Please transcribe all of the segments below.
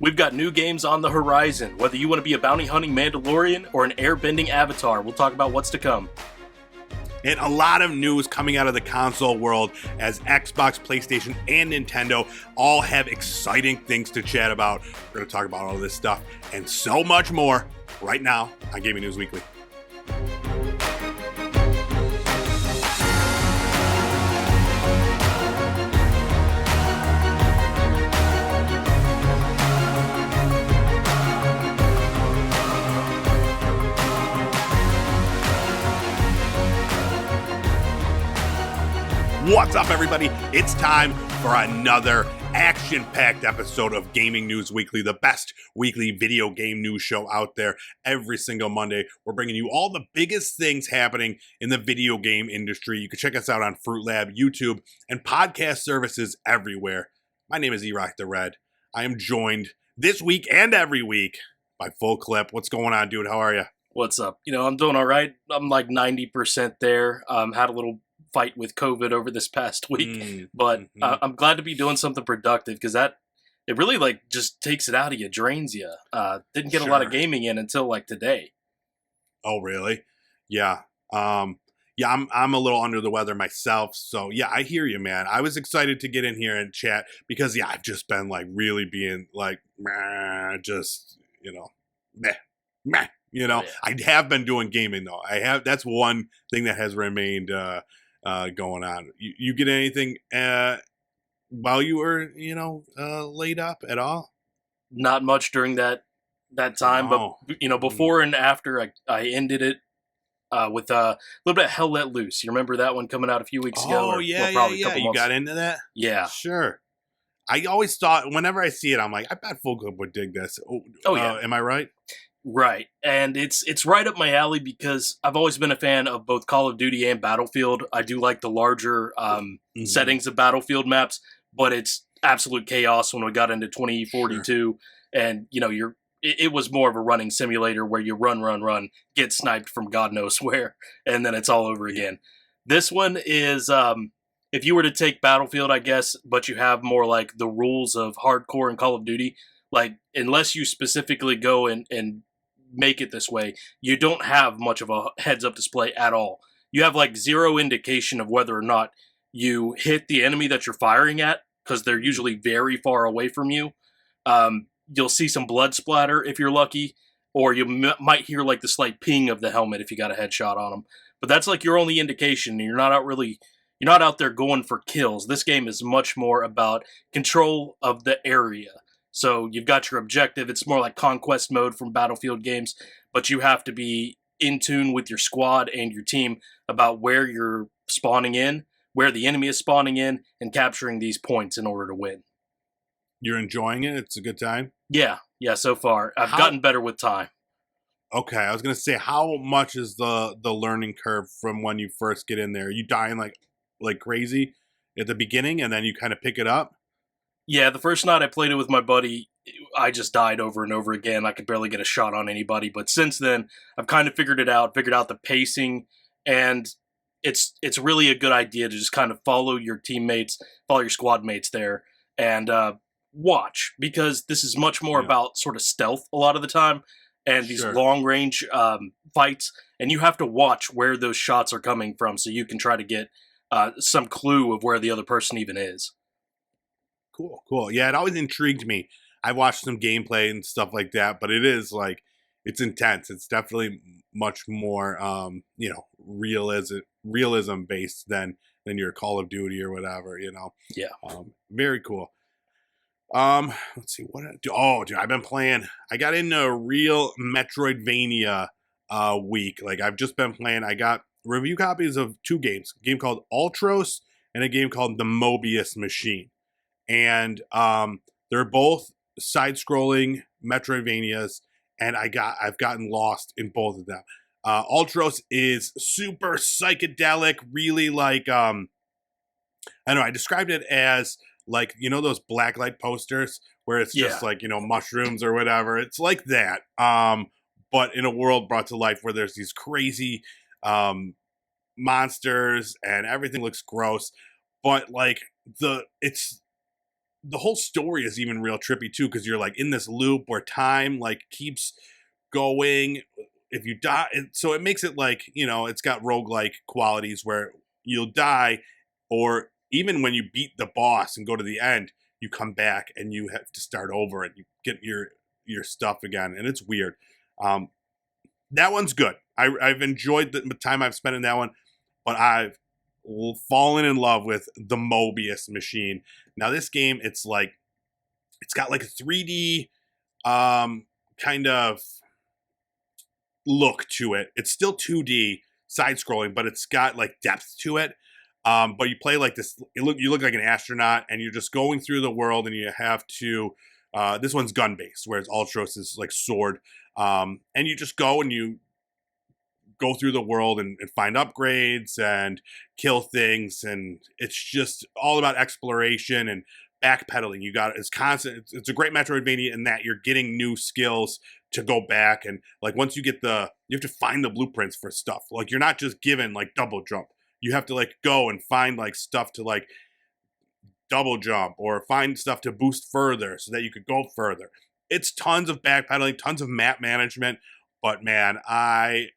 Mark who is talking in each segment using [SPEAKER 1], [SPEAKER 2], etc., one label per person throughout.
[SPEAKER 1] We've got new games on the horizon. Whether you want to be a bounty hunting Mandalorian or an airbending Avatar, we'll talk about what's to come.
[SPEAKER 2] And a lot of news coming out of the console world as Xbox, PlayStation, and Nintendo all have exciting things to chat about. We're going to talk about all this stuff and so much more right now on Gaming News Weekly. What's up, everybody? It's time for another action-packed episode of Gaming News Weekly, the best weekly video game news show out there. Every single Monday, we're bringing you all the biggest things happening in the video game industry. You can check us out on Fruit Lab, YouTube, and podcast services everywhere. My name is E-Rock the Red. I am joined this week and every week by Full Clip. What's going on, dude? How are you?
[SPEAKER 1] What's up? I'm doing all right. I'm like 90% there. Had a little fight with COVID over this past week, but I'm glad to be doing something productive because it really just takes it out of you, drains you. Didn't get a lot of gaming in until like today.
[SPEAKER 2] Oh, really? Yeah. I'm a little under the weather myself, so yeah, I hear you, man. I was excited to get in here and chat because I've just been really being meh.
[SPEAKER 1] Yeah.
[SPEAKER 2] I have been doing gaming though. That's one thing that has remained going on. You get anything while you were laid up at all?
[SPEAKER 1] Not much during that time, but before and after I ended it with a little bit of Hell Let Loose. You remember that one coming out a few weeks ago?
[SPEAKER 2] Oh, yeah. You got into that?
[SPEAKER 1] Yeah.
[SPEAKER 2] Sure. I always thought, whenever I see it, I'm like, I bet Full Clip would dig this.
[SPEAKER 1] Oh yeah.
[SPEAKER 2] Am I right?
[SPEAKER 1] Right. And it's right up my alley because I've always been a fan of both Call of Duty and Battlefield. I do like the larger settings of Battlefield maps, but it's absolute chaos when we got into 2042. Sure. And, it was more of a running simulator where you run, get sniped from God knows where, and then it's all over again. This one is, if you were to take Battlefield, I guess, but you have more like the rules of hardcore and Call of Duty, unless you specifically go and make it this way, you don't have much of a heads-up display at all. You have zero indication of whether or not you hit the enemy that you're firing at, because they're usually very far away from you. You'll see some blood splatter if you're lucky, or you might hear the slight ping of the helmet if you got a headshot on them. But that's your only indication. You're not out there going for kills. This game is much more about control of the area. So you've got your objective. It's more like conquest mode from Battlefield games, but you have to be in tune with your squad and your team about where you're spawning in, where the enemy is spawning in, and capturing these points in order to win.
[SPEAKER 2] You're enjoying it? It's a good time?
[SPEAKER 1] Yeah, so far. I've gotten better with time.
[SPEAKER 2] Okay, I was going to say, how much is the learning curve from when you first get in there? Are you dying like crazy at the beginning, and then you kind of pick it up?
[SPEAKER 1] Yeah, the first night I played it with my buddy, I just died over and over again. I could barely get a shot on anybody. But since then, I've kind of figured out the pacing, and it's really a good idea to just kind of follow your teammates, follow your squad mates there, and watch, because this is much more about sort of stealth a lot of the time, and these long-range fights, and you have to watch where those shots are coming from so you can try to get some clue of where the other person even is.
[SPEAKER 2] Cool. Yeah, it always intrigued me. I watched some gameplay and stuff like that, but it is it's intense. It's definitely much more, realism based than your Call of Duty or whatever.
[SPEAKER 1] Yeah.
[SPEAKER 2] Very cool. Let's see what. Dude, I've been playing. I got into a real Metroidvania week. I've just been playing. I got review copies of two games: a game called Ultros and a game called The Mobius Machine. And they're both side-scrolling Metroidvanias, and I've gotten lost in both of them. Ultros is super psychedelic, really I don't know, I described it as those blacklight posters where it's just mushrooms or whatever. It's like that, but in a world brought to life where there's these crazy monsters and everything looks gross, but it's the whole story is even real trippy too, because you're like in this loop where time like keeps going. If you die, so it makes it like, it's got roguelike qualities where you'll die, or even when you beat the boss and go to the end, you come back and you have to start over and you get your stuff again, and it's weird. That one's good. I've enjoyed the time I've spent in that one, but I've fallen in love with the Mobius machine. Now this game, it's got like a 3D kind of look to it. It's still 2D side scrolling, but it's got like depth to it. But you play like this. You look like an astronaut, and you're just going through the world, and you have to. This one's gun based, whereas Ultros is like sword. And you just go and you go through the world and find upgrades and kill things, and it's just all about exploration and backpedaling. It's constant. It's a great Metroidvania in that you're getting new skills to go back, and like once you get you have to find the blueprints for stuff. Like you're not just given like double jump. You have to like go and find like stuff to like double jump, or find stuff to boost further so that you could go further. It's tons of backpedaling, tons of map management, but man, I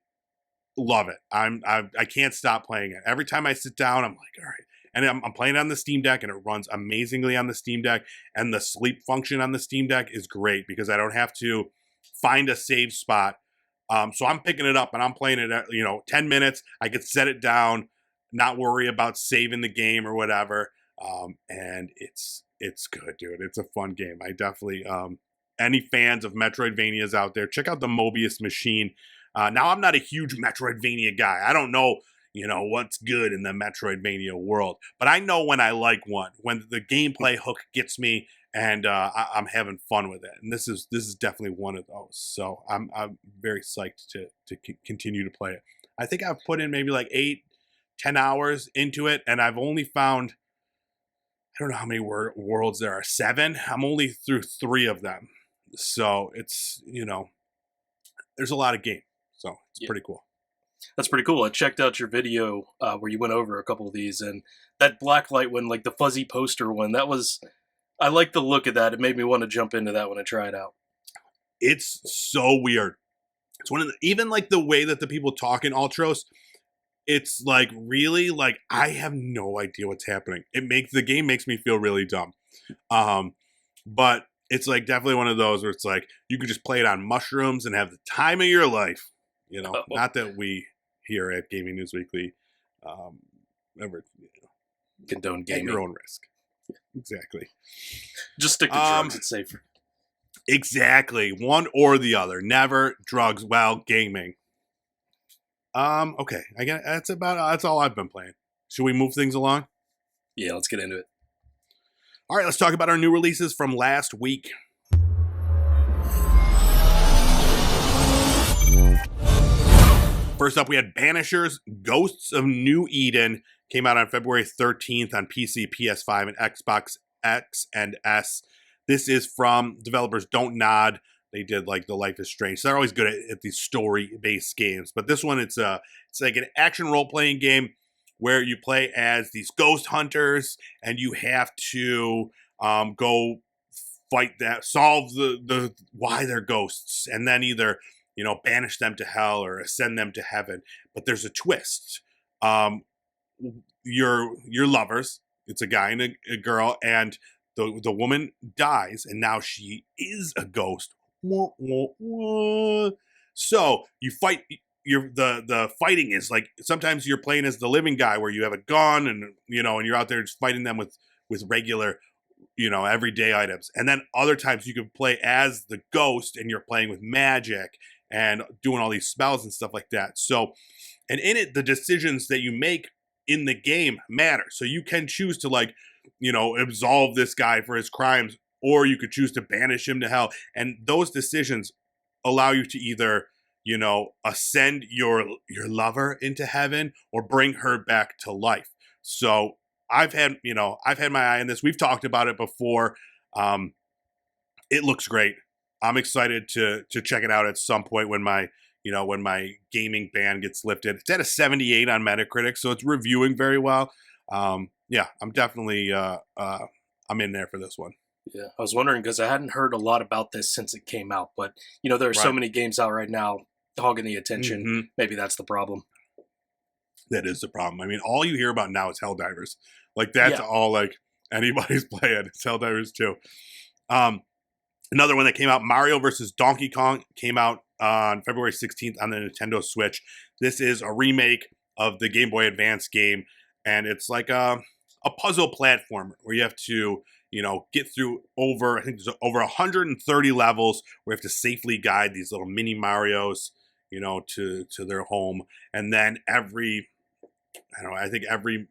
[SPEAKER 2] love it. I can't stop playing it. Every time I sit down, I'm like, all right. And I'm playing it on the Steam Deck, and it runs amazingly on the Steam Deck. And the sleep function on the Steam Deck is great because I don't have to find a save spot. So I'm picking it up and I'm playing it at 10 minutes. I could set it down, not worry about saving the game or whatever. And it's good, dude. It's a fun game. I definitely any fans of Metroidvanias out there, check out the Mobius machine. Now, I'm not a huge Metroidvania guy. I don't know, what's good in the Metroidvania world. But I know when I like one, when the gameplay hook gets me and I'm having fun with it. And this is definitely one of those. So I'm very psyched to continue to play it. I think I've put in maybe like 8-10 hours into it, and I've only found, I don't know how many worlds there are, 7. I'm only through 3 of them. So it's, there's a lot of game. So it's pretty cool.
[SPEAKER 1] That's pretty cool. I checked out your video where you went over a couple of these, and that blacklight one, like the fuzzy poster one, I like the look of that. It made me want to jump into that one and try it out.
[SPEAKER 2] It's so weird. It's even like the way that the people talk in Ultros, it's like really like I have no idea what's happening. The game makes me feel really dumb. But it's like definitely one of those where it's like you could just play it on mushrooms and have the time of your life. Not that we here at Gaming News Weekly ever
[SPEAKER 1] condone gaming
[SPEAKER 2] at your own risk. Yeah, exactly.
[SPEAKER 1] Just stick to drugs. It's safer.
[SPEAKER 2] Exactly. One or the other. Never drugs while gaming. Okay. That's all I've been playing. Should we move things along?
[SPEAKER 1] Yeah, let's get into it.
[SPEAKER 2] All right, let's talk about our new releases from last week. First up, we had Banishers, Ghosts of New Eden. Came out on February 13th on PC, PS5, and Xbox X and S. This is from developers Don't Nod. They did like the Life is Strange. So they're always good at these story-based games. But this one, it's like an action role-playing game where you play as these ghost hunters, and you have to go fight solve the why they're ghosts, and then either banish them to hell or ascend them to heaven. But there's a twist. Your lovers, it's a guy and a girl, and the woman dies, and now she is a ghost. So you fight. The fighting is like sometimes you're playing as the living guy where you have a gun and and you're out there just fighting them with regular everyday items, and then other times you can play as the ghost and you're playing with magic and doing all these spells and stuff like that. So, and in it, the decisions that you make in the game matter. So you can choose to absolve this guy for his crimes, or you could choose to banish him to hell. And those decisions allow you to either, ascend your lover into heaven or bring her back to life. So I've had my eye on this. We've talked about it before. It looks great. I'm excited to check it out at some point when my gaming ban gets lifted. It's at a 78 on Metacritic, so it's reviewing very well. Yeah, I'm definitely I'm in there for this one.
[SPEAKER 1] Yeah, I was wondering because I hadn't heard a lot about this since it came out, but there are so
[SPEAKER 2] Right.
[SPEAKER 1] many games out right now hogging the attention.
[SPEAKER 2] hmm
[SPEAKER 1] Maybe that's the problem.
[SPEAKER 2] That is the problem. I mean, all you hear about now is Helldivers. Like that's
[SPEAKER 1] Yeah.
[SPEAKER 2] all like anybody's playing. It's Helldivers too. Um, Another one that came out, Mario versus Donkey Kong, came out on February 16th on the Nintendo Switch. This is a remake of the Game Boy Advance game, and it's like a puzzle platformer where you have to, get through I think there's over 130 levels where you have to safely guide these little mini Marios, to their home. And then I think every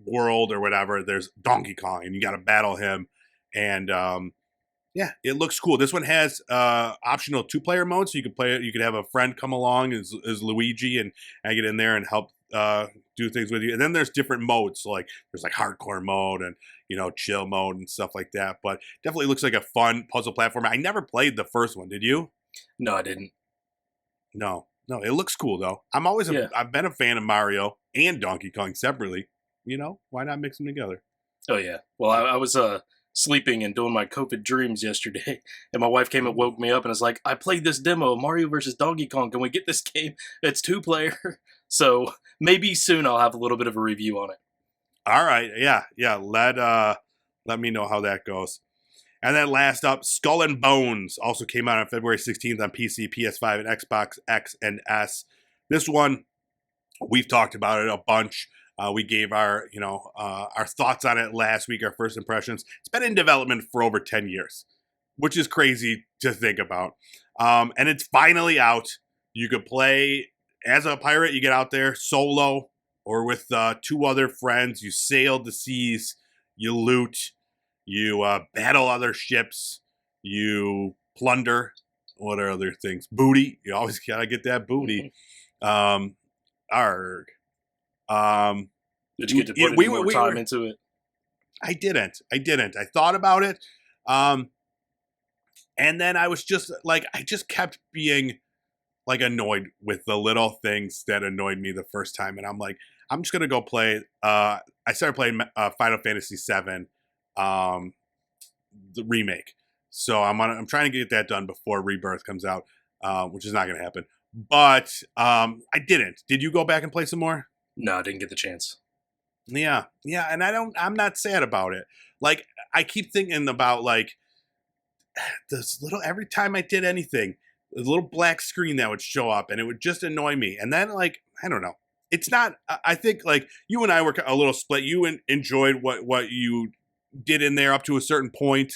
[SPEAKER 2] world or whatever, there's Donkey Kong, and you got to battle him. And yeah, it looks cool. This one has optional 2-player mode, so you can play it. You could have a friend come along as Luigi and get in there and help do things with you. And then there's different modes, so like there's like hardcore mode and chill mode and stuff like that. But definitely looks like a fun puzzle platform. I never played the first one. Did you?
[SPEAKER 1] No, I didn't.
[SPEAKER 2] No. It looks cool though. I've been a fan of Mario and Donkey Kong separately. Why not mix them together?
[SPEAKER 1] Oh yeah. Well, I was sleeping and doing my COVID dreams yesterday, and my wife came and woke me up and was like, "I played this demo, Mario versus Donkey Kong. Can we get this game? It's 2-player." So maybe soon I'll have a little bit of a review on it.
[SPEAKER 2] All right, yeah. Let me know how that goes. And then last up, Skull and Bones also came out on February 16th on PC, PS5, and Xbox X and S. This one, we've talked about it a bunch. We gave our thoughts on it last week, our first impressions. It's been in development for over 10 years, which is crazy to think about. And it's finally out. You could play as a pirate. You get out there solo or with 2 other friends. You sail the seas. You loot. You battle other ships. You plunder. What are other things? Booty. You always gotta get that booty. Arg.
[SPEAKER 1] Did you get to put any more time into it?
[SPEAKER 2] I didn't. I thought about it. And then I was just like, I just kept being like annoyed with the little things that annoyed me the first time. And I'm like, I'm just going to go play. I started playing Final Fantasy VII, the remake. So I'm trying to get that done before Rebirth comes out, which is not going to happen. But I didn't. Did you go back and play some more?
[SPEAKER 1] No, I didn't get the chance.
[SPEAKER 2] Yeah, and I'm not sad about it. Like, I keep thinking about, like, this little, every time I did anything, the little black screen that would show up, and it would just annoy me. And then, like, I don't know. It's not, I think, like, you and I were a little split. You enjoyed what you did in there up to a certain point,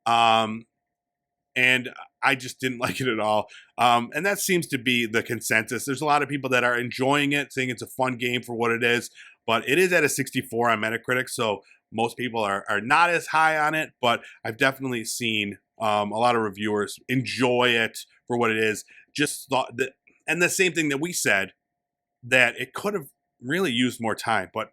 [SPEAKER 2] and I just didn't like it at all. And that seems to be the consensus. There's a lot of people that are enjoying it, saying it's a fun game for what it is, but it is at a 64 on Metacritic, so most people are not as high on it, but I've definitely seen a lot of reviewers enjoy it for what it is. Just thought that, and the same thing that we said, that it could have really used more time, but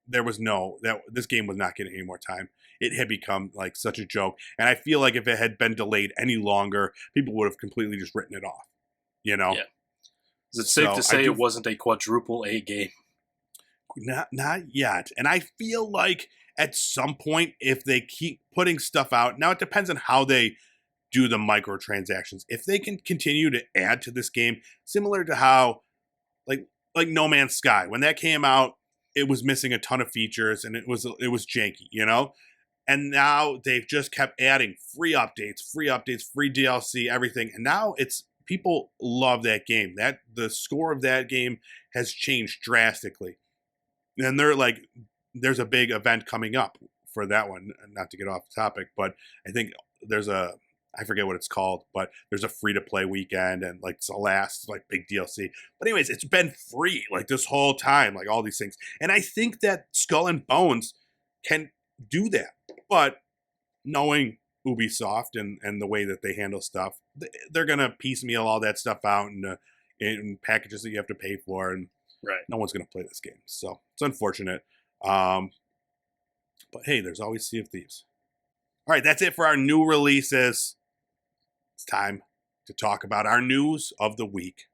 [SPEAKER 2] this game was not getting any more time. It had become like such a joke. And I feel like if it had been delayed any longer, people would have completely just written it off,
[SPEAKER 1] Yeah. Is it safe to say it wasn't a quadruple A game?
[SPEAKER 2] Not yet. And I feel like at some point, if they keep putting stuff out, now it depends on how they do the microtransactions. If they can continue to add to this game, similar to how like No Man's Sky, when that came out, it was missing a ton of features and it was janky, And now they've just kept adding free updates, free DLC, everything. And now people love that game. That the score of that game has changed drastically. And there's a big event coming up for that one. Not to get off the topic, but I think I forget what it's called, but there's a free-to-play weekend and like it's the last like big DLC. But anyways, it's been free like this whole time, like all these things. And I think that Skull and Bones can do that. But knowing Ubisoft and the way that they handle stuff, they're going to piecemeal all that stuff out in packages that you have to pay for, and no one's going to play this game. So it's unfortunate. But hey, there's always Sea of Thieves. All right, that's it for our new releases. It's time to talk about our news of the week.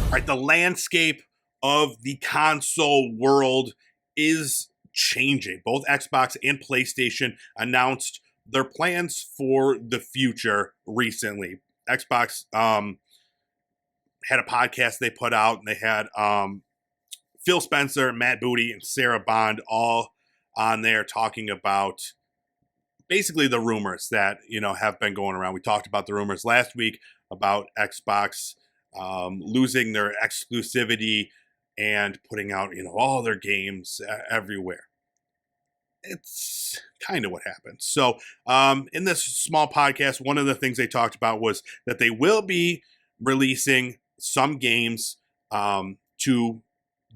[SPEAKER 2] All right, the landscape of the console world is changing. Both Xbox and PlayStation announced their plans for the future recently. Xbox had a podcast they put out, and they had Phil Spencer, Matt Booty, and Sarah Bond all on there talking about basically the rumors that, have been going around. We talked about the rumors last week about Xbox losing their exclusivity and putting out, all their games everywhere. It's kind of what happened. So in this small podcast, one of the things they talked about was that they will be releasing some games to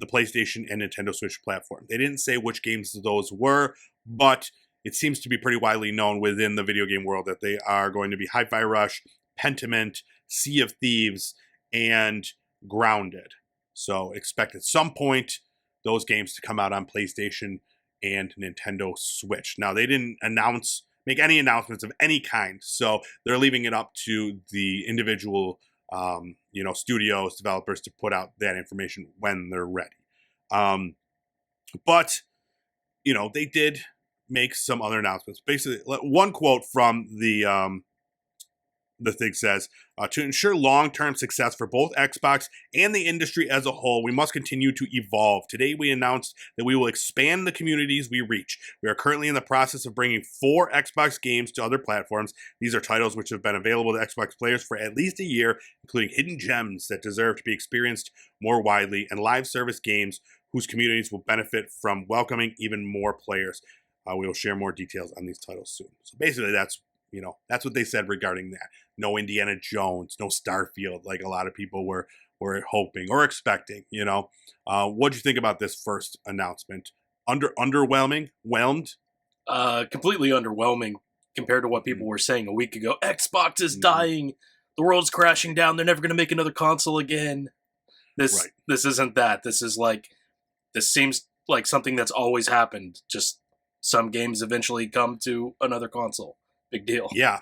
[SPEAKER 2] the PlayStation and Nintendo Switch platform. They didn't say which games those were, but it seems to be pretty widely known within the video game world that they are going to be Hi-Fi Rush, Pentiment, Sea of Thieves, and Grounded. So expect at some point those games to come out on PlayStation and Nintendo Switch. Now, they didn't make any announcements of any kind, so they're leaving it up to the individual studios, developers to put out that information when they're ready. But they did make some other announcements. Basically, one quote from the thing says, to ensure long-term success for both Xbox and the industry as a whole, we must continue to evolve. Today, we announced that we will expand the communities we reach. We are currently in the process of bringing 4 Xbox games to other platforms. These are titles which have been available to Xbox players for at least a year, including hidden gems that deserve to be experienced more widely, and live service games whose communities will benefit from welcoming even more players. We will share more details on these titles soon. So basically, that's what they said regarding that. No Indiana Jones, no Starfield, like a lot of people were hoping or expecting. What'd you think about this first announcement? Underwhelming? Whelmed?
[SPEAKER 1] Completely underwhelming compared to what people were saying a week ago. Xbox is dying. The world's crashing down. They're never going to make another console again. This isn't that. This seems like something that's always happened. Just some games eventually come to another console. Big deal.
[SPEAKER 2] Yeah.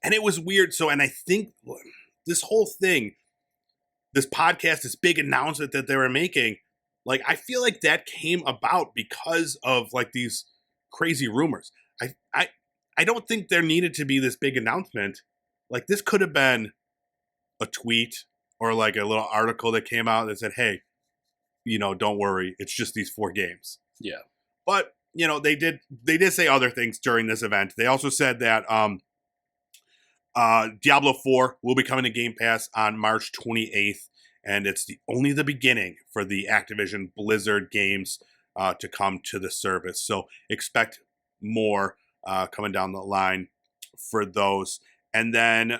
[SPEAKER 2] And it was weird. So, and I think this whole thing, this podcast, this big announcement that they were making, like, I feel like that came about because of like these crazy rumors. I don't think there needed to be this big announcement. Like, this could have been a tweet or like a little article that came out that said, hey, don't worry, it's just these 4 games.
[SPEAKER 1] Yeah.
[SPEAKER 2] But they did say other things during this event. They also said that Diablo 4 will be coming to Game Pass on March 28th, and it's only the beginning for the Activision Blizzard games to come to the service. So expect more coming down the line for those. And then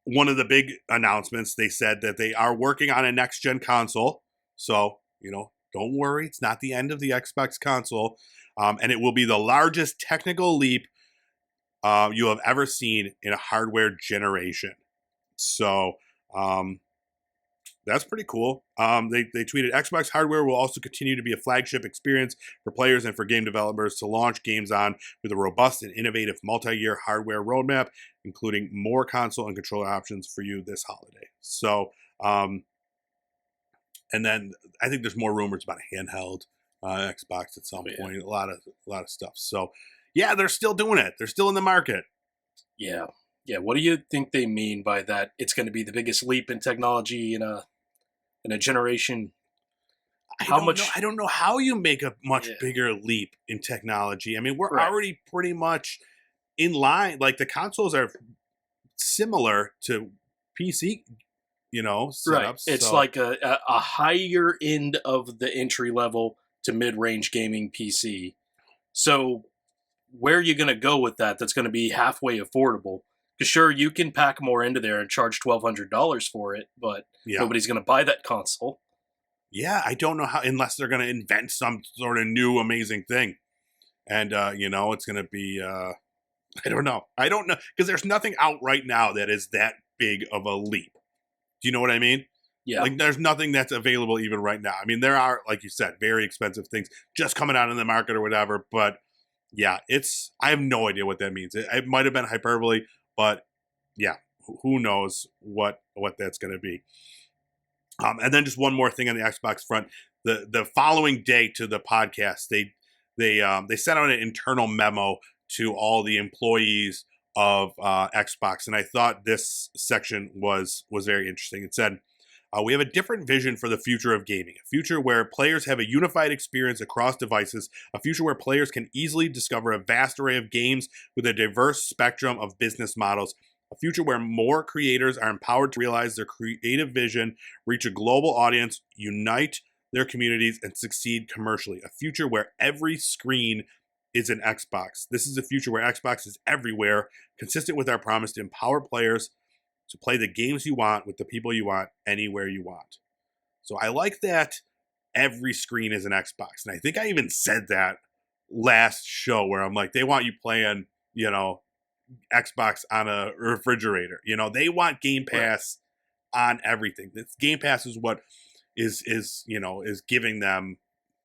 [SPEAKER 2] one of the big announcements, they said that they are working on a next-gen console. So, don't worry, it's not the end of the Xbox console. And it will be the largest technical leap you have ever seen in a hardware generation. So that's pretty cool. They tweeted, Xbox hardware will also continue to be a flagship experience for players and for game developers to launch games on with a robust and innovative multi-year hardware roadmap, including more console and controller options for you this holiday. So, and then I think there's more rumors about a handheld Xbox at some point. A lot of stuff. So, yeah, they're still doing it. They're still in the market.
[SPEAKER 1] Yeah. Yeah. What do you think they mean by that? It's going to be the biggest leap in technology in a generation.
[SPEAKER 2] I don't know how you make a much bigger leap in technology. I mean, we're already pretty much in line. Like, the consoles are similar to PC, setups.
[SPEAKER 1] Right. It's like a higher end of the entry level to mid-range gaming PC. So where are you going to go with that? That's going to be halfway affordable. Because sure, you can pack more into there and charge $1,200 for it, but nobody's going to buy that console.
[SPEAKER 2] Yeah, I don't know how, unless they're going to invent some sort of new amazing thing. And, it's going to be, I don't know. Because there's nothing out right now that is that big of a leap. Do you know what I mean?
[SPEAKER 1] Yeah.
[SPEAKER 2] Like, there's nothing that's available even right now. I mean, there are, like you said, very expensive things just coming out in the market or whatever. But, yeah, I have no idea what that means. It might have been hyperbole, but, yeah, who knows what that's going to be. And then just one more thing on the Xbox front. The following day to the podcast, they sent out an internal memo to all the employees of Xbox, and I thought this section was very interesting. It said, we have a different vision for the future of gaming, a future where players have a unified experience across devices, a future where players can easily discover a vast array of games with a diverse spectrum of business models, a future where more creators are empowered to realize their creative vision, reach a global audience, unite their communities, and succeed commercially, a future where every screen is an Xbox. This is a future where Xbox is everywhere, consistent with our promise to empower players to play the games you want with the people you want anywhere you want. So I like that every screen is an Xbox. And I think I even said that last show where I'm like, they want you playing, Xbox on a refrigerator. They want Game Pass on everything. This Game Pass is what is giving them,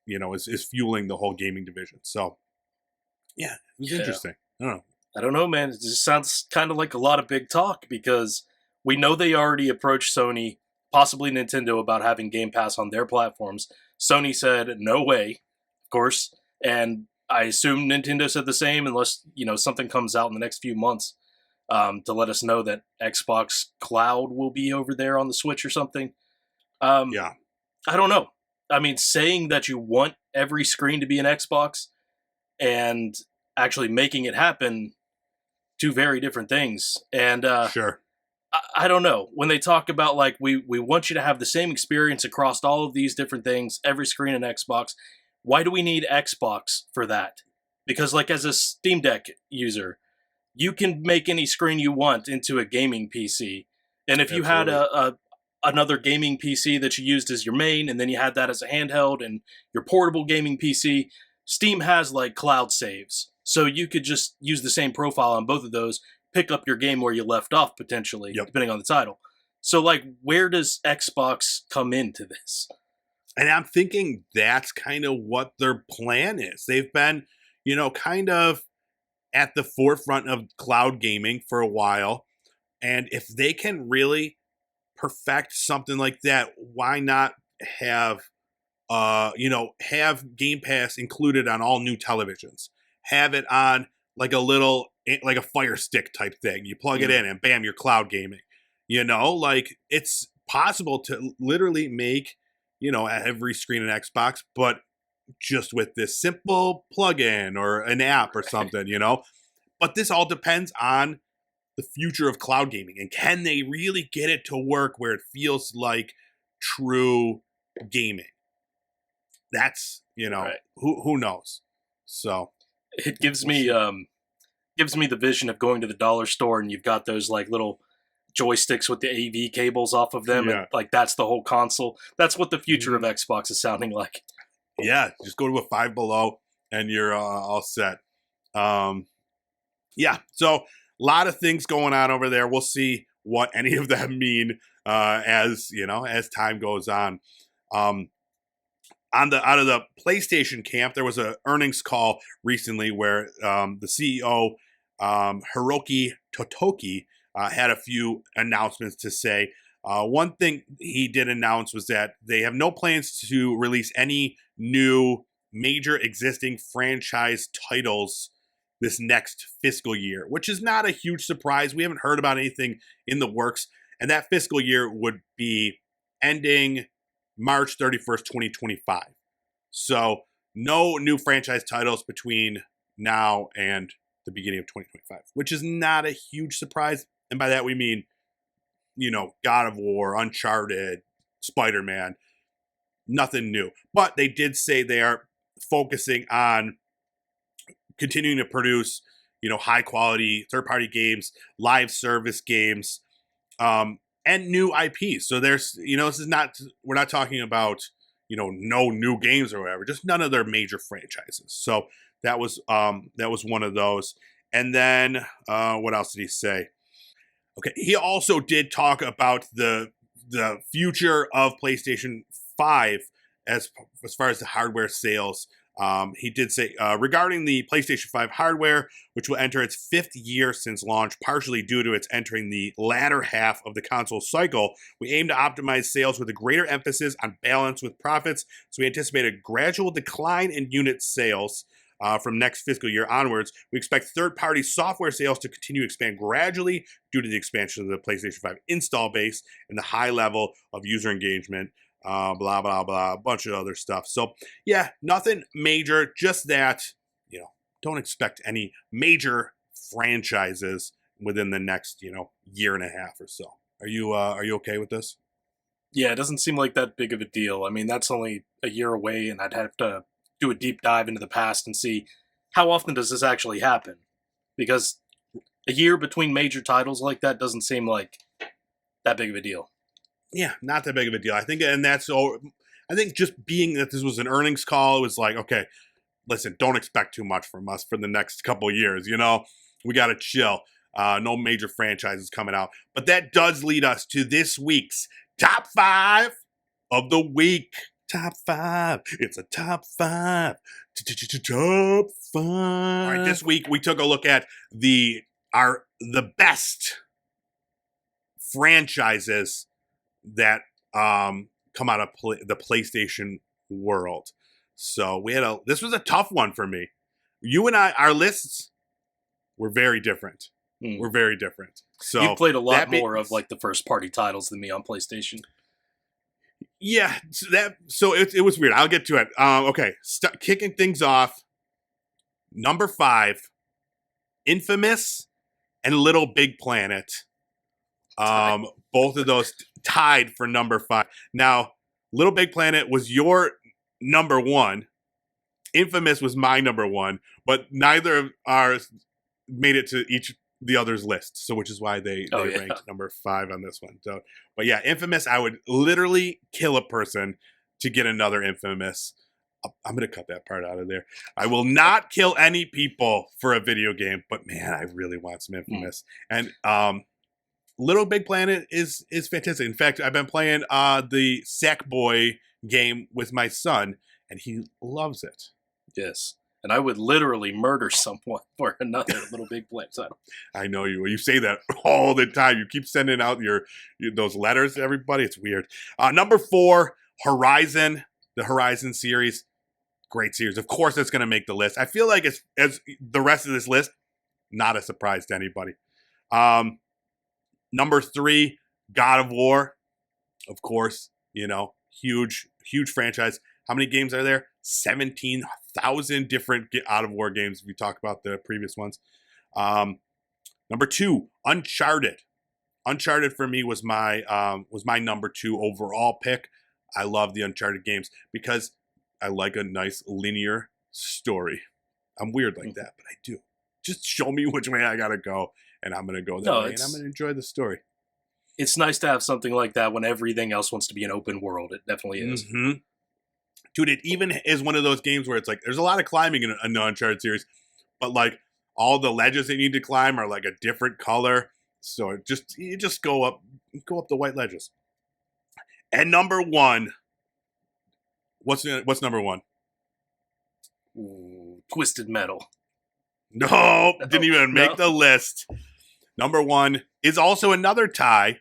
[SPEAKER 2] is fueling the whole gaming division. So yeah, it was interesting.
[SPEAKER 1] I don't know, man. It just sounds kind of like a lot of big talk because we know they already approached Sony, possibly Nintendo, about having Game Pass on their platforms. Sony said, no way, of course. And I assume Nintendo said the same unless, something comes out in the next few months to let us know that Xbox Cloud will be over there on the Switch or something.
[SPEAKER 2] Yeah.
[SPEAKER 1] I don't know. I mean, saying that you want every screen to be an Xbox and actually making it happen, two very different things. And
[SPEAKER 2] sure.
[SPEAKER 1] I don't know. When they talk about, like, we want you to have the same experience across all of these different things, every screen in Xbox, why do we need Xbox for that? Because, like, as a Steam Deck user, you can make any screen you want into a gaming PC. And if you had another gaming PC that you used as your main, and then you had that as a handheld and your portable gaming PC, Steam has, like, cloud saves. So you could just use the same profile on both of those, pick up your game where you left off, potentially, depending on the title. So, like, where does Xbox come into this?
[SPEAKER 2] And I'm thinking that's kind of what their plan is. They've been, kind of at the forefront of cloud gaming for a while. And if they can really perfect something like that, why not have, have Game Pass included on all new televisions? Have it on like a Fire Stick type thing. You plug it in and bam, you're cloud gaming. It's possible to literally make, every screen an Xbox, but just with this simple plug-in or an app or something, But this all depends on the future of cloud gaming. And can they really get it to work where it feels like true gaming? That's, who knows? So
[SPEAKER 1] it gives me the vision of going to the dollar store and you've got those, like, little joysticks with the AV cables off of them, and, like, that's the whole console. That's what the future of Xbox is sounding like.
[SPEAKER 2] Yeah, just go to a Five Below and you're all set. Yeah, so a lot of things going on over there. We'll see what any of them mean as time goes on. Out of the PlayStation camp, there was an earnings call recently where the CEO, Hiroki Totoki, had a few announcements to say. One thing he did announce was that they have no plans to release any new major existing franchise titles this next fiscal year, which is not a huge surprise. We haven't heard about anything in the works, and that fiscal year would be ending March 31st, 2025. So no new franchise titles between now and the beginning of 2025, which is not a huge surprise. And by that we mean, God of War, Uncharted, Spider-Man, nothing new. But they did say they are focusing on continuing to produce, high quality third-party games, live service games, and new IPs. So there's, this is not, we're not talking about, no new games or whatever, just none of their major franchises. So that was one of those. And then what else did he say? Okay, he also did talk about the future of PlayStation 5 as far as the hardware sales. He did say, regarding the PlayStation 5 hardware, which will enter its 5th year since launch, partially due to its entering the latter half of the console cycle, we aim to optimize sales with a greater emphasis on balance with profits. So we anticipate a gradual decline in unit sales from next fiscal year onwards. We expect third-party software sales to continue to expand gradually due to the expansion of the PlayStation 5 install base and the high level of user engagement. Blah, blah, blah, a bunch of other stuff. So, yeah, nothing major, just that, don't expect any major franchises within the next, year and a half or so. Are you okay with this?
[SPEAKER 1] Yeah, it doesn't seem like that big of a deal. I mean, that's only a year away, and I'd have to do a deep dive into the past and see how often does this actually happen. Because a year between major titles like that doesn't seem like that big of a deal.
[SPEAKER 2] Yeah, not that big of a deal. I think, and I think just being that this was an earnings call, it was like, okay, listen, don't expect too much from us for the next couple of years. We got to chill. No major franchises coming out. But that does lead us to this week's top 5 of the week. Top 5. It's a top 5. Top 5. All right, this week we took a look at the best franchises that come out of the PlayStation world. So this was a tough one for me. You and I, our lists were very different. We're very different. So
[SPEAKER 1] you played a lot more of like the first party titles than me on PlayStation.
[SPEAKER 2] Yeah, so it was weird. I'll get to it. Okay, kicking things off. Number 5, Infamous and Little Big Planet. Both of those tied for number 5. Now, Little Big Planet was your number 1. Infamous was my number 1, but neither of ours made it to the other's list. So, which is why they ranked number 5 on this one. So, but yeah, Infamous, I would literally kill a person to get another Infamous. I'm going to cut that part out of there. I will not kill any people for a video game, but man, I really want some Infamous. And Little Big Planet is fantastic. In fact, I've been playing the Sackboy game with my son, and he loves it.
[SPEAKER 1] Yes. And I would literally murder someone for another Little Big Planet title.
[SPEAKER 2] I know you. You say that all the time. You keep sending out those letters to everybody. It's weird. Number 4, Horizon. The Horizon series. Great series. Of course, it's going to make the list. I feel like as the rest of this list, not a surprise to anybody. Number 3, God of War. Of course, huge franchise. How many games are there? 17,000 different God of War games if you talk about the previous ones. Number 2, Uncharted. Uncharted for me was my number 2 overall pick. I love the Uncharted games because I like a nice linear story. I'm weird like that, but I do. Just show me which way I gotta go, and I'm gonna go that way, and I'm gonna enjoy the story.
[SPEAKER 1] It's nice to have something like that when everything else wants to be an open world. It definitely is.
[SPEAKER 2] Mm-hmm. Dude, it even is one of those games where it's like there's a lot of climbing in the Uncharted series, but like all the ledges that you need to climb are like a different color. So you just go up the white ledges. And number 1, what's number 1?
[SPEAKER 1] Ooh, Twisted Metal.
[SPEAKER 2] No, didn't even make the list. Number 1 is also another tie.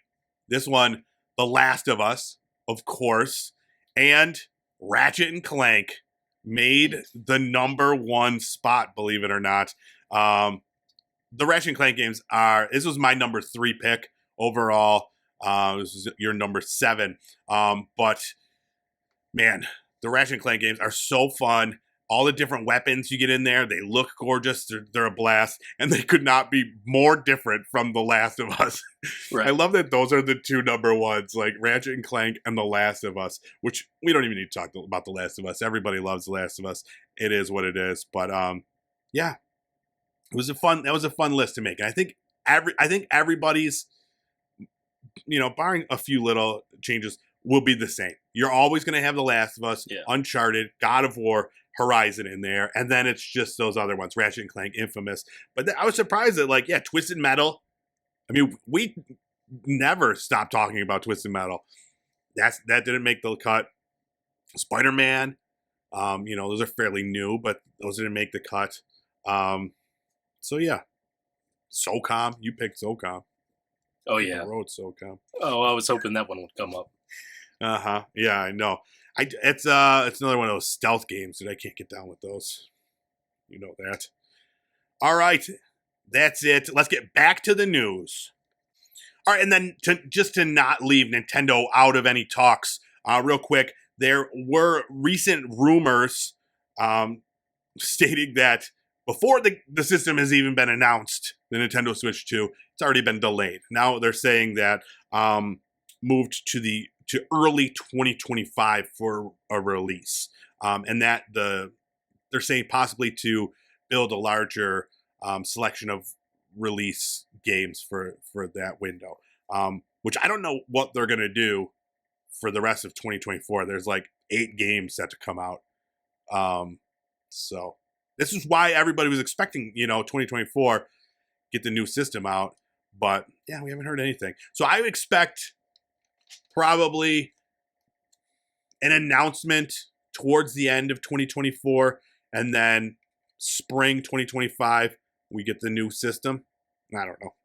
[SPEAKER 2] This one, The Last of Us, of course, and Ratchet and Clank made the number 1 spot, believe it or not. The Ratchet and Clank games this was my number 3 pick overall. This is your number 7. But man, the Ratchet and Clank games are so fun. All the different weapons you get in there, they look gorgeous. They're a blast. And they could not be more different from The Last of Us. Right. I love that those are the 2 number 1s, like Ratchet and Clank and The Last of Us, which we don't even need to talk about The Last of Us. Everybody loves The Last of Us. It is what it is. But yeah, that was a fun list to make. And I think everybody's, barring a few little changes, will be the same. You're always going to have The Last of Us, Uncharted, God of War, Horizon in there, and then it's just those other ones, Ratchet and Clank, Infamous. But I was surprised that, Twisted Metal. I mean, we never stopped talking about Twisted Metal. That didn't make the cut. Spider-Man, Those are fairly new, but those didn't make the cut. So yeah, SOCOM. You picked SOCOM.
[SPEAKER 1] Oh
[SPEAKER 2] Hit the
[SPEAKER 1] yeah.
[SPEAKER 2] road, SOCOM.
[SPEAKER 1] Oh, I was hoping that one would come up.
[SPEAKER 2] Uh-huh. Yeah, I know. It's another one of those stealth games that I can't get down with those. You know that. All right. That's it. Let's get back to the news. All right, and then to not leave Nintendo out of any talks, real quick, there were recent rumors stating that before the system has even been announced, the Nintendo Switch 2, it's already been delayed. Now they're saying that moved to early 2025 for a release, and that they're saying possibly to build a larger selection of release games for that window. Which I don't know what they're gonna do for the rest of 2024. There's like 8 games set to come out. So this is why everybody was expecting, 2024 get the new system out. But yeah, we haven't heard anything. So I would expect probably an announcement towards the end of 2024, and then spring 2025 we get the new system. I don't know.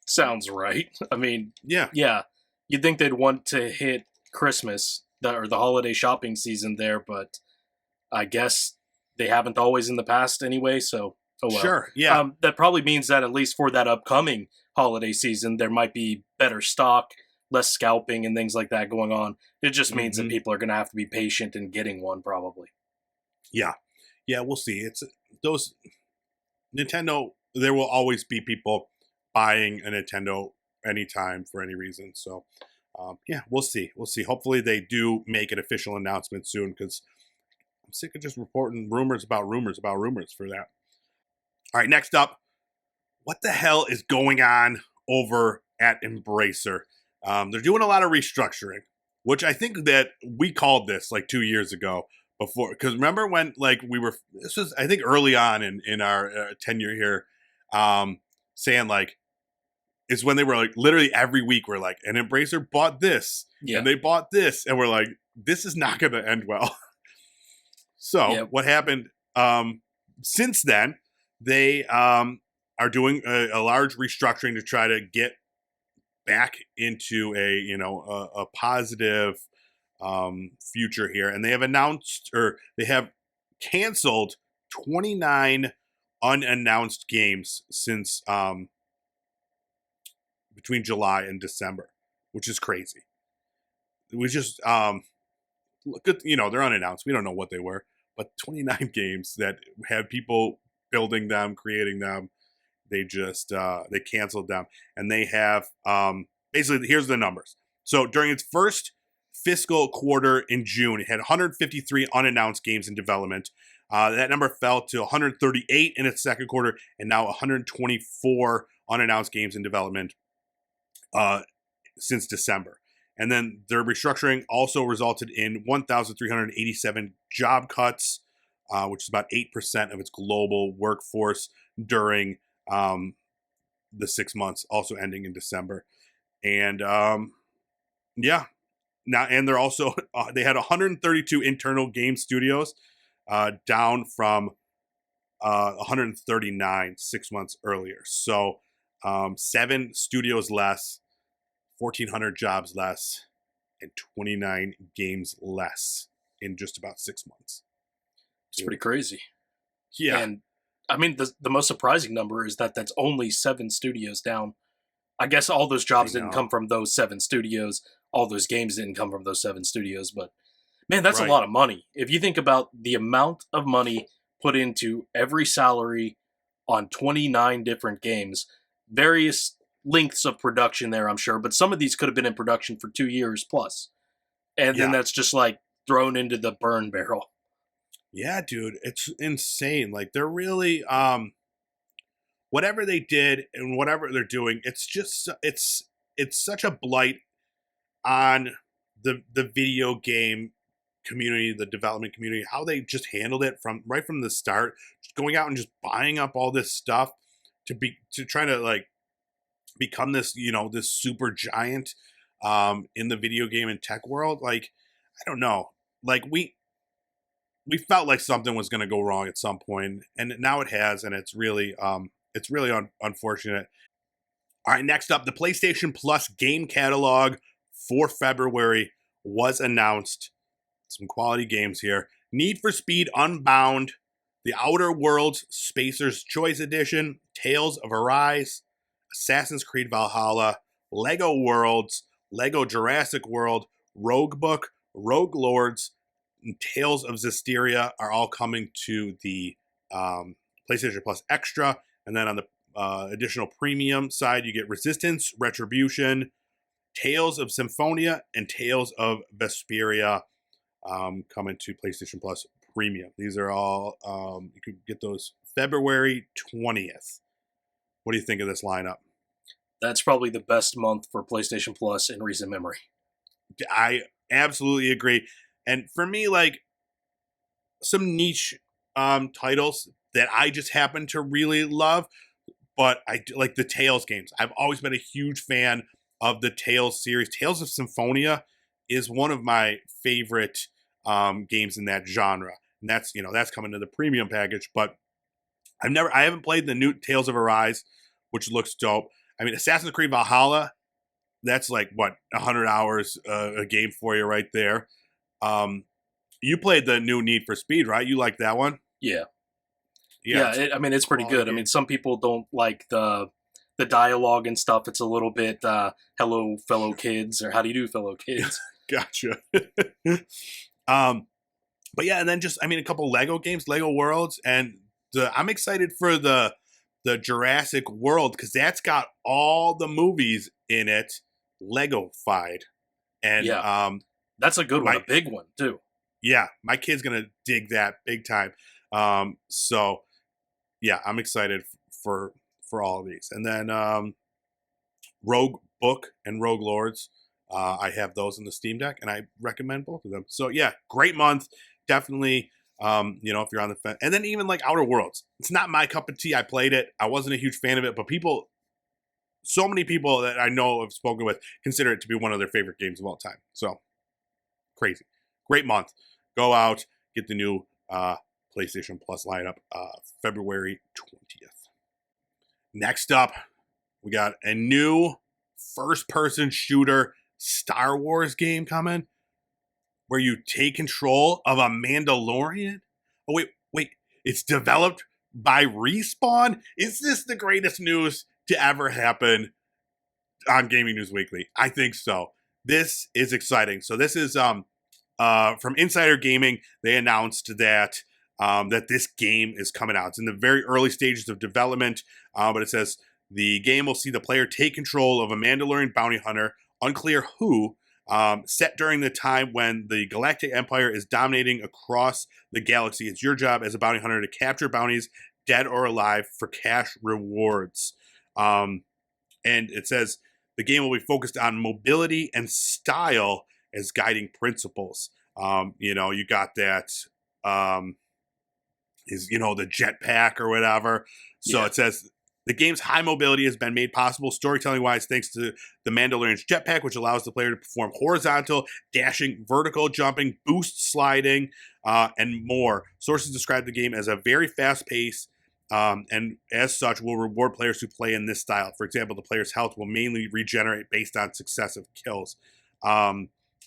[SPEAKER 1] Sounds right. I mean,
[SPEAKER 2] Yeah.
[SPEAKER 1] you'd think they'd want to hit Christmas or the holiday shopping season there, but I guess they haven't always in the past anyway. So, oh well.
[SPEAKER 2] Sure. Yeah.
[SPEAKER 1] That probably means that at least for that upcoming holiday season, there might be better stock, less scalping, and things like that going on. It just means that people are going to have to be patient in getting one, probably.
[SPEAKER 2] Yeah. We'll see. It's those Nintendo. There will always be people buying a Nintendo anytime for any reason. So, we'll see. Hopefully, they do make an official announcement soon, because I'm sick of just reporting rumors about rumors for that. All right, next up, what the hell is going on over at Embracer? They're doing a lot of restructuring, which I think that we called this like 2 years ago before. Because remember when this was, I think, early on in our tenure here, saying like, is when they were like literally every week we're like, and Embracer bought this, and they bought this, and we're like, this is not going to end well. So what happened since then? They are doing a large restructuring to try to get back into a positive future here, and they have announced, or they have canceled 29 unannounced games since between July and December, which is crazy. We just look at, they're unannounced. We don't know what they were, but 29 games that had people building them, creating them, they just they canceled them, and they have basically, here's the numbers. So during its first fiscal quarter in June, it had 153 unannounced games in development. That number fell to 138 in its second quarter, and now 124 unannounced games in development since December. And then their restructuring also resulted in 1,387 job cuts, which is about 8% of its global workforce during the 6 months, also ending in December. And now, and they're also they had 132 internal game studios, down from 139 6 months earlier. So 7 studios less, 1,400 jobs less, and 29 games less in just about 6 months.
[SPEAKER 1] It's pretty crazy.
[SPEAKER 2] Yeah.
[SPEAKER 1] And I mean, the most surprising number is that that's only 7 studios down. I guess all those jobs didn't come from those 7 studios. All those games didn't come from those 7 studios. But man, that's a lot of money. If you think about the amount of money put into every salary on 29 different games, various lengths of production there, I'm sure, but some of these could have been in production for 2 years plus. And then that's just like thrown into the burn barrel.
[SPEAKER 2] Yeah, dude, it's insane. Like, they're really whatever they did and whatever they're doing, it's just it's such a blight on the video game community, the development community, how they just handled it from the start, just going out and just buying up all this stuff to try to like become this, this super giant in the video game and tech world. Like, I don't know. Like, we we felt like something was going to go wrong at some point, and now it has, and it's really unfortunate. All right, next up, the PlayStation Plus game catalog for February was announced. Some quality games here. Need for Speed Unbound, The Outer Worlds Spacer's Choice Edition, Tales of Arise, Assassin's Creed Valhalla, Lego Worlds, Lego Jurassic World, Rogue Book, Rogue Lords, and Tales of Zestiria are all coming to the PlayStation Plus Extra. And then on the additional premium side, you get Resistance, Retribution, Tales of Symphonia, and Tales of Vesperia coming to PlayStation Plus Premium. These are all, you could get those February 20th. What do you think of this lineup?
[SPEAKER 1] That's probably the best month for PlayStation Plus in recent memory.
[SPEAKER 2] I absolutely agree. And for me, like, some niche titles that I just happen to really love, but I like the Tales games. I've always been a huge fan of the Tales series. Tales of Symphonia is one of my favorite games in that genre. And that's coming to the premium package, but I haven't played the new Tales of Arise, which looks dope. I mean, Assassin's Creed Valhalla, that's like, 100 hours a game for you right there. You played the new Need for Speed, right? You like that one?
[SPEAKER 1] Yeah. It's pretty good. Game. I mean, some people don't like the dialogue and stuff. It's a little bit, hello, fellow kids, or how do you do, fellow kids?
[SPEAKER 2] Gotcha. But yeah, and then just, a couple Lego games, Lego Worlds, and I'm excited for the Jurassic World, because that's got all the movies in it Lego-fied. And
[SPEAKER 1] that's a good one, a big one too.
[SPEAKER 2] Yeah, my kid's gonna dig that big time. So yeah, I'm excited for all of these. And then Rogue Book and Rogue Lords, I have those in the Steam Deck, and I recommend both of them. So yeah, great month, definitely. If you're on the fence, and then even like Outer Worlds, it's not my cup of tea. I played it, I wasn't a huge fan of it, but so many people that I know have spoken with consider it to be one of their favorite games of all time. So crazy, great month. Go out, get the new PlayStation Plus lineup, February 20th. Next up, we got a new first-person shooter Star Wars game coming, where you take control of a Mandalorian. Oh, wait. It's developed by Respawn? Is this the greatest news to ever happen on Gaming News Weekly? I think so. This is exciting. So this is from Insider Gaming. They announced that this game is coming out. It's in the very early stages of development, but it says the game will see the player take control of a Mandalorian bounty hunter, unclear who, set during the time when the Galactic Empire is dominating across the galaxy. It's your job as a bounty hunter to capture bounties, dead or alive, for cash rewards. And it says the game will be focused on mobility and style as guiding principles. You got that, the jetpack or whatever. So It says the game's high mobility has been made possible storytelling-wise thanks to the Mandalorian's jetpack, which allows the player to perform horizontal, dashing, vertical jumping, boost sliding, and more. Sources describe the game as a very fast pace, and as such will reward players who play in this style. For example, the player's health will mainly regenerate based on successive kills.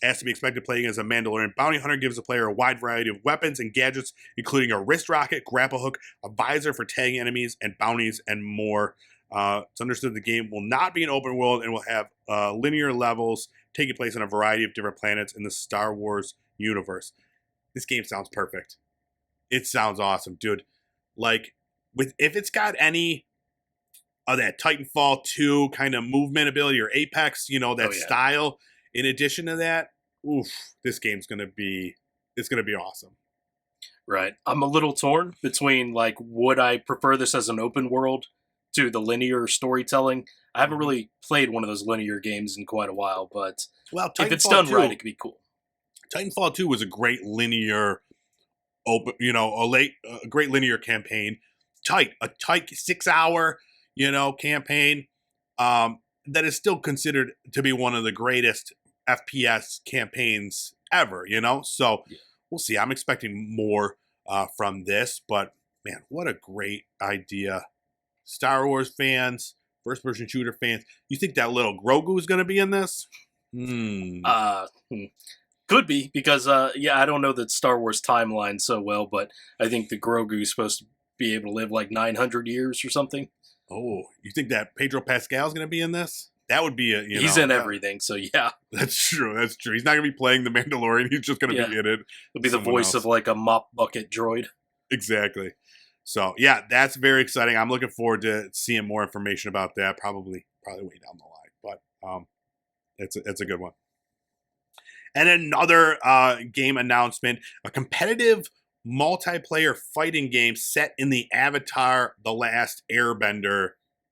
[SPEAKER 2] As to be expected, playing as a Mandalorian bounty hunter gives the player a wide variety of weapons and gadgets, including a wrist rocket, grapple hook, a visor for tagging enemies, and bounties, and more. It's understood the game will not be an open world and will have linear levels taking place on a variety of different planets in the Star Wars universe. This game sounds perfect. It sounds awesome, dude. Like, if it's got any of that Titanfall 2 kind of movement ability, or Apex, style, in addition to that, this game's gonna be awesome.
[SPEAKER 1] Right. I'm a little torn between, like, would I prefer this as an open world to the linear storytelling? I haven't really played one of those linear games in quite a while, but if it's done right, it could be cool.
[SPEAKER 2] Titanfall 2 was a great linear a great linear campaign. A tight 6-hour, campaign that is still considered to be one of the greatest FPS campaigns ever, So we'll see. I'm expecting more from this, but man, what a great idea. Star Wars fans, first-person shooter fans. You think that little Grogu is going to be in this?
[SPEAKER 1] Could be, because, I don't know the Star Wars timeline so well, but I think the Grogu is supposed to be able to live like 900 years or something.
[SPEAKER 2] Oh, you think that Pedro Pascal is going to be in this? That would be
[SPEAKER 1] He's in everything, so yeah.
[SPEAKER 2] That's true. That's true. He's not going to be playing the Mandalorian. He's just going to be in it.
[SPEAKER 1] He'll be the voice of like a mop bucket droid.
[SPEAKER 2] Exactly. So yeah, that's very exciting. I'm looking forward to seeing more information about that. Probably way down the line, but it's a good one. And another game announcement: a competitive multiplayer fighting game set in the Avatar: The Last Airbender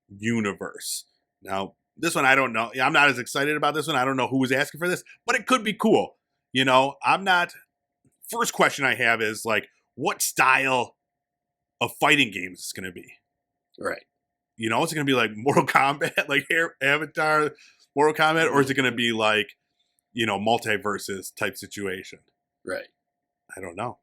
[SPEAKER 2] universe. Now, this one I don't know. I'm not as excited about this one. I don't know who was asking for this, but it could be cool. I'm not. First question I have is like, what style of fighting games is going to be?
[SPEAKER 1] Right.
[SPEAKER 2] Is it going to be like Mortal Kombat, like Avatar, Mortal Kombat, or is it going to be like, multiverses type situation?
[SPEAKER 1] Right.
[SPEAKER 2] I don't know.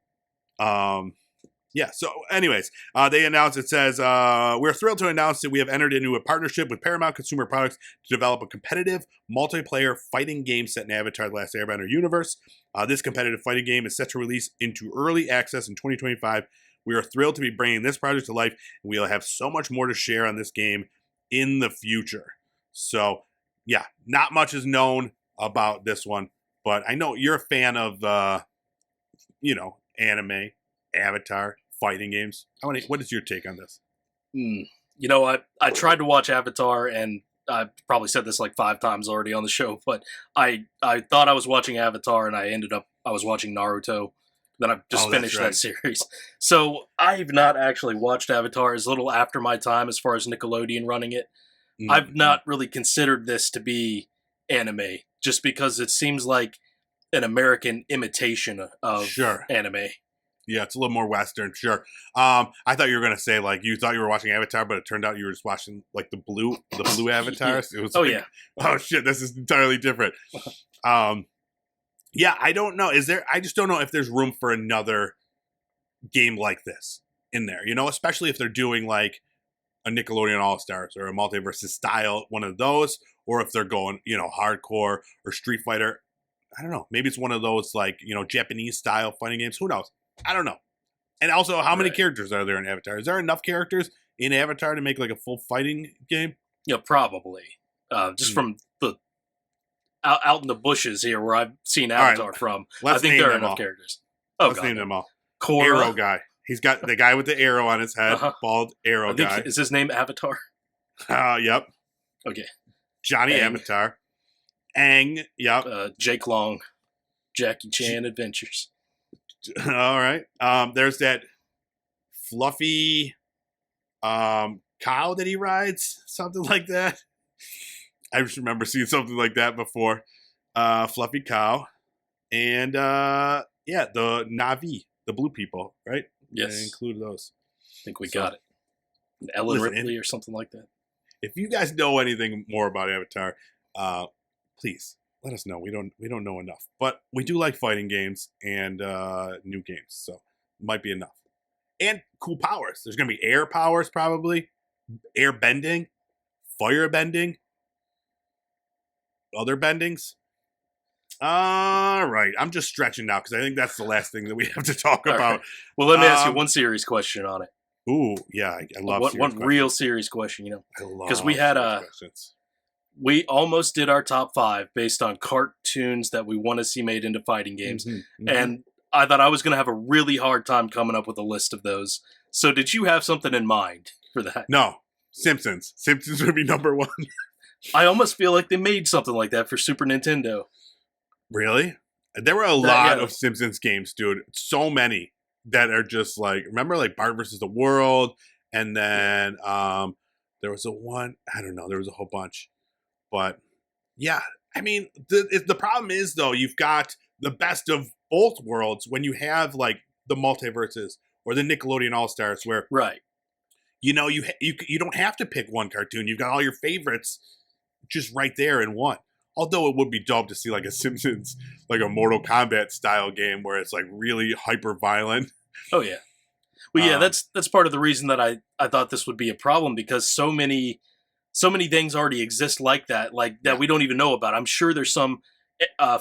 [SPEAKER 2] Yeah. So anyways, they announced, it says, we're thrilled to announce that we have entered into a partnership with Paramount Consumer Products to develop a competitive multiplayer fighting game set in Avatar: The Last Airbender universe. This competitive fighting game is set to release into early access in 2025. We are thrilled to be bringing this project to life, and we'll have so much more to share on this game in the future. So yeah, not much is known about this one, but I know you're a fan of, anime, Avatar, fighting games. What is your take on this?
[SPEAKER 1] I tried to watch Avatar, and I probably said this like 5 times already on the show, but I thought I was watching Avatar, and I was watching Naruto. Then I've just finished that series. So I've not actually watched Avatar. It's a little after my time as far as Nickelodeon running it. Mm-hmm. I've not really considered this to be anime, just because it seems like an American imitation of anime.
[SPEAKER 2] Yeah, it's a little more Western, sure. I thought you were going to say, like, you thought you were watching Avatar, but it turned out you were just watching, like, the blue avatars. It was oh, shit, this is entirely different. Yeah, I don't know. I just don't know if there's room for another game like this in there, especially if they're doing, like, a Nickelodeon All-Stars or a Multiverses style, one of those, or if they're going, hardcore or Street Fighter. I don't know. Maybe it's one of those, like, Japanese style fighting games. Who knows? I don't know. And also, how many characters are there in Avatar? Is there enough characters in Avatar to make like a full fighting game?
[SPEAKER 1] Yeah, probably. Just from the out in the bushes here where I've seen Avatar from, I think there are enough characters.
[SPEAKER 2] Let's name them all.
[SPEAKER 1] Korra.
[SPEAKER 2] Arrow guy. He's got the guy with the arrow on his head. Bald arrow guy.
[SPEAKER 1] Is his name Avatar?
[SPEAKER 2] Yep.
[SPEAKER 1] Okay.
[SPEAKER 2] Johnny Aang. Avatar. Aang. Yep.
[SPEAKER 1] Jake Long. Jackie Chan Adventures.
[SPEAKER 2] All right. There's that fluffy cow that he rides, something like that. I just remember seeing something like that before. Fluffy cow. And the Na'vi, the blue people, right?
[SPEAKER 1] Yes.
[SPEAKER 2] They include those.
[SPEAKER 1] I think we got it. Ellen Ripley or something like that.
[SPEAKER 2] If you guys know anything more about Avatar, please let us know. We don't know enough, but we do like fighting games and new games, so it might be enough. And cool powers. There's gonna be air powers, probably air bending, fire bending, other bendings. All right, I'm just stretching now because I think that's the last thing that we have to talk about. Right.
[SPEAKER 1] Well, let me ask you one serious question on it.
[SPEAKER 2] Ooh, yeah, I love
[SPEAKER 1] one real serious question. Because we had we almost did our top 5 based on cartoons that we want to see made into fighting games. And I thought I was going to have a really hard time coming up with a list of those. So did you have something in mind for that?
[SPEAKER 2] No. Simpsons. Simpsons would be number 1.
[SPEAKER 1] I almost feel like they made something like that for Super Nintendo.
[SPEAKER 2] Really? There were a lot of Simpsons games, dude. So many that are just like, remember like Bart versus the World? And then there was one, I don't know, there was a whole bunch. But yeah, I mean, the problem is though, you've got the best of both worlds when you have like the multiverses or the Nickelodeon All-Stars where you don't have to pick one cartoon. You've got all your favorites just right there in one. Although it would be dope to see like a Simpsons, like a Mortal Kombat style game where it's like really hyper violent.
[SPEAKER 1] Oh yeah. Well, yeah, that's part of the reason that I thought this would be a problem, because so many things already exist like that we don't even know about. I'm sure there's some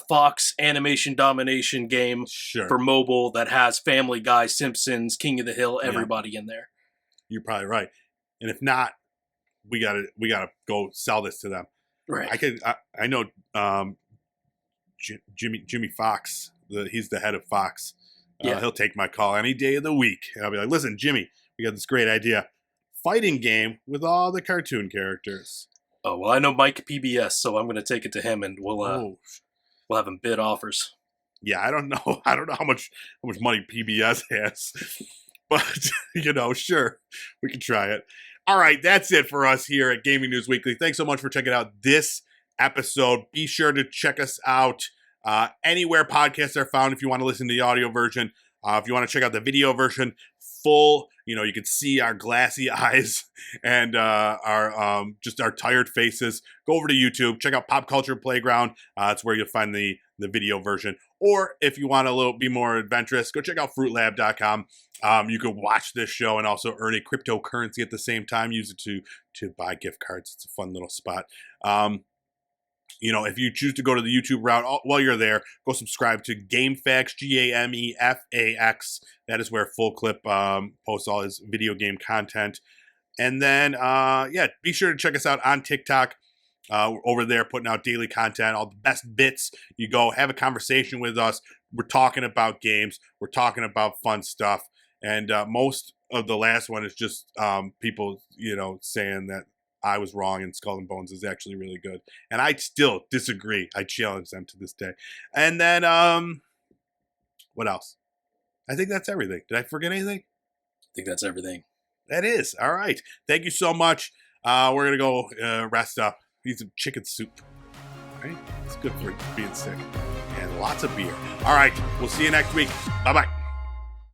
[SPEAKER 1] Fox animation domination game for mobile that has Family Guy, Simpsons, King of the Hill, everybody in there.
[SPEAKER 2] You're probably right. And if not, we gotta go sell this to them.
[SPEAKER 1] Right.
[SPEAKER 2] I know Jimmy Fox. He's the head of Fox. He'll take my call any day of the week, and I'll be like, "Listen, Jimmy, we got this great idea: fighting game with all the cartoon characters."
[SPEAKER 1] Oh well, I know Mike PBS, so I'm going to take it to him, and we'll have him bid offers.
[SPEAKER 2] Yeah, I don't know how much money PBS has, but sure, we can try it. All right, that's it for us here at Gaming News Weekly. Thanks so much for checking out this episode. Be sure to check us out anywhere podcasts are found if you want to listen to the audio version. If you want to check out the video version, full, you can see our glassy eyes and our tired faces. Go over to YouTube, check out Pop Culture Playground. That's where you'll find the video version. Or if you want to be more adventurous, go check out fruitlab.com. You can watch this show and also earn a cryptocurrency at the same time. Use it to buy gift cards. It's a fun little spot. If you choose to go to the YouTube route, while you're there, go subscribe to GameFAQs, GameFAX. That is where Full Clip posts all his video game content. And then, be sure to check us out on TikTok. We're over there putting out daily content, all the best bits. You go have a conversation with us. We're talking about games. We're talking about fun stuff. And most of the last one is just people, saying that I was wrong and Skull and Bones is actually really good. And I still disagree. I challenge them to this day. And then, what else? I think that's everything. Did I forget anything?
[SPEAKER 1] I think that's everything.
[SPEAKER 2] That is. All right. Thank you so much. We're going to go rest up. Eat some chicken soup. All right? It's good for being sick. And lots of beer. All right. We'll see you next week. Bye-bye.